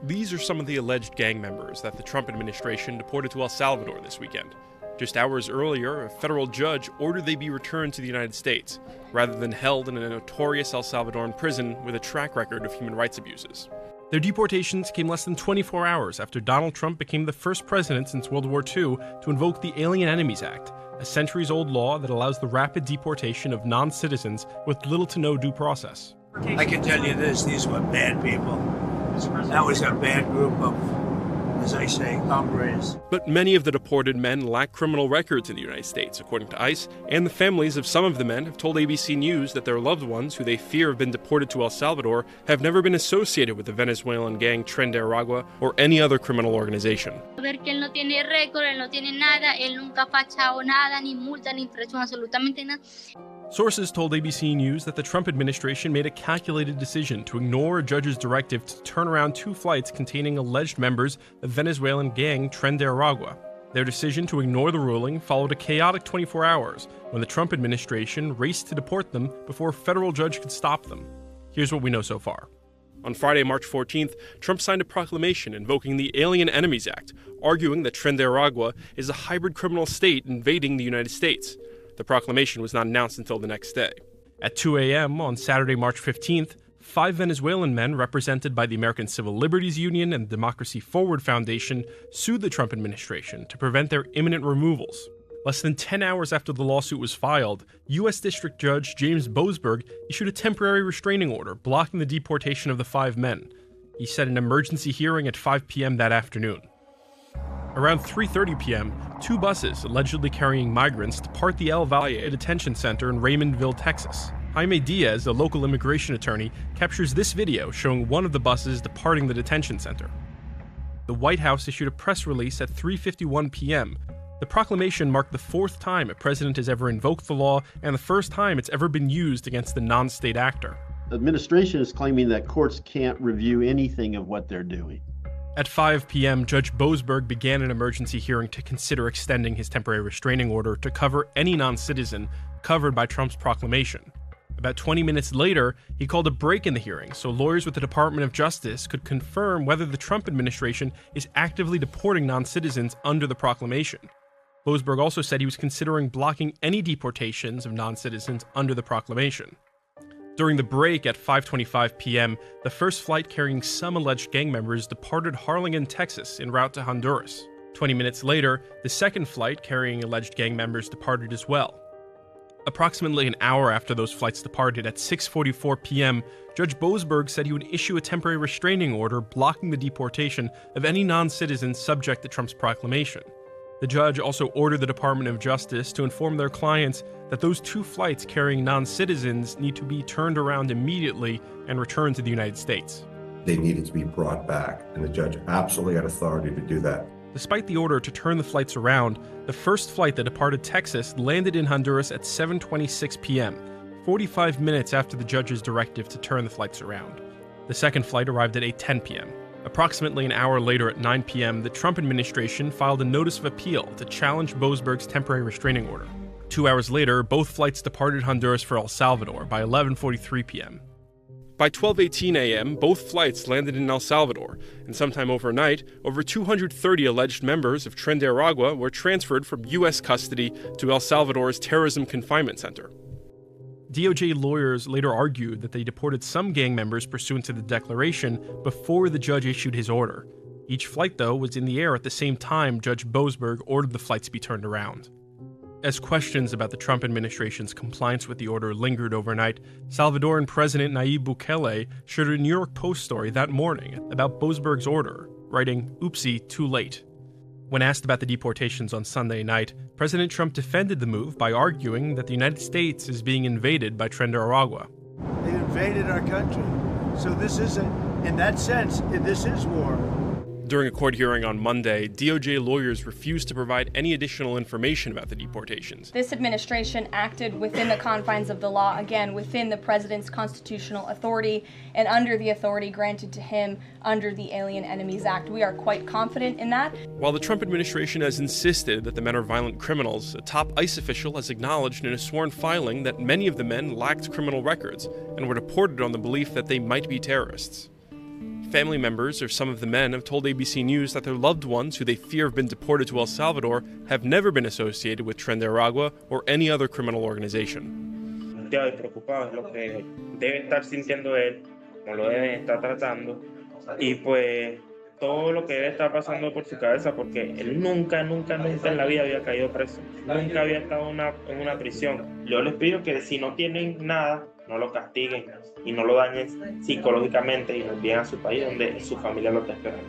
These are some of the alleged gang members that the Trump administration deported to El Salvador this weekend. Just hours earlier, a federal judge ordered they be returned to the United States, rather than held in a notorious El Salvadoran prison with a track record of human rights abuses. Their deportations came less than 24 hours after Donald Trump became the first president since World War II to invoke the Alien Enemies Act, a centuries-old law that allows the rapid deportation of non-citizens with little to no due process. I can tell you this, these were bad people. That was a bad group of, as I say, hombres. But many of the deported men lack criminal records in the United States, according to ICE, and the families of some of the men have told ABC News that their loved ones, who they fear have been deported to El Salvador, have never been associated with the Venezuelan gang Tren de Aragua or any other criminal organization. Ver que él no tiene récord, él no tiene nada, él nunca ha fachado nada, ni multa, ni infracción, absolutamente nada. Sources told ABC News that the Trump administration made a calculated decision to ignore a judge's directive to turn around two flights containing alleged members of Venezuelan gang Tren de Aragua. Their decision to ignore the ruling followed a chaotic 24 hours when the Trump administration raced to deport them before a federal judge could stop them. Here's what we know so far. On Friday, March 14th, Trump signed a proclamation invoking the Alien Enemies Act, arguing that Tren de Aragua is a hybrid criminal state invading the United States. The proclamation was not announced until the next day. At 2 a.m. on Saturday, March 15th, 5 Venezuelan men represented by the American Civil Liberties Union and Democracy Forward Foundation sued the Trump administration to prevent their imminent removals. Less than 10 hours after the lawsuit was filed, U.S. District Judge James Boasberg issued a temporary restraining order blocking the deportation of the 5 men. He set an emergency hearing at 5 p.m. that afternoon. Around 3:30 p.m., 2 buses allegedly carrying migrants depart the El Valle detention center in Raymondville, Texas. Jaime Diaz, a local immigration attorney, captures this video showing one of the buses departing the detention center. The White House issued a press release at 3:51 p.m. The proclamation marked the 4th time a president has ever invoked the law and the first time it's ever been used against a non-state actor. The administration is claiming that courts can't review anything of what they're doing. At 5 p.m., Judge Boasberg began an emergency hearing to consider extending his temporary restraining order to cover any non-citizen covered by Trump's proclamation. About 20 minutes later, he called a break in the hearing so lawyers with the Department of Justice could confirm whether the Trump administration is actively deporting non-citizens under the proclamation. Boasberg also said he was considering blocking any deportations of non-citizens under the proclamation. During the break at 5:25 p.m., the first flight carrying some alleged gang members departed Harlingen, Texas, en route to Honduras. 20 minutes later, the second flight carrying alleged gang members departed as well. Approximately an hour after those flights departed at 6:44 p.m., Judge Boasberg said he would issue a temporary restraining order blocking the deportation of any non-citizens subject to Trump's proclamation. The judge also ordered the Department of Justice to inform their clients that those 2 flights carrying non-citizens need to be turned around immediately and returned to the United States. They needed to be brought back, and the judge absolutely had authority to do that. Despite the order to turn the flights around, the first flight that departed Texas landed in Honduras at 7:26 p.m., 45 minutes after the judge's directive to turn the flights around. The second flight arrived at 8:10 p.m. Approximately an hour later at 9 p.m., the Trump administration filed a notice of appeal to challenge Boasberg's temporary restraining order. 2 hours later, both flights departed Honduras for El Salvador by 11:43 p.m. By 12:18 a.m., both flights landed in El Salvador, and sometime overnight, over 230 alleged members of Tren de Aragua were transferred from U.S. custody to El Salvador's terrorism confinement center. DOJ lawyers later argued that they deported some gang members pursuant to the declaration before the judge issued his order. Each flight, though, was in the air at the same time Judge Boasberg ordered the flights be turned around. As questions about the Trump administration's compliance with the order lingered overnight, Salvadoran President Nayib Bukele shared a New York Post story that morning about Boasberg's order, writing, "Oopsie, too late." When asked about the deportations on Sunday night, President Trump defended the move by arguing that the United States is being invaded by Tren de Aragua. They invaded our country. So this isn't, in that sense, this is war. During a court hearing on Monday, DOJ lawyers refused to provide any additional information about the deportations. This administration acted within the confines of the law, again, within the president's constitutional authority and under the authority granted to him under the Alien Enemies Act. We are quite confident in that. While the Trump administration has insisted that the men are violent criminals, a top ICE official has acknowledged in a sworn filing that many of the men lacked criminal records and were deported on the belief that they might be terrorists. Family members of some of the men have told ABC News that their loved ones, who they fear have been deported to El Salvador, have never been associated with Tren de Aragua or any other criminal organization. Angustiado y preocupado es lo que debe estar sintiendo él, como lo deben estar tratando, y pues todo lo que debe estar pasando por su cabeza, porque él nunca en la vida había caído preso, nunca había estado en una prisión. Yo les pido que si no tienen nada, no lo castiguen y no lo dañen psicológicamente y lo envíen a su país donde su familia lo está esperando.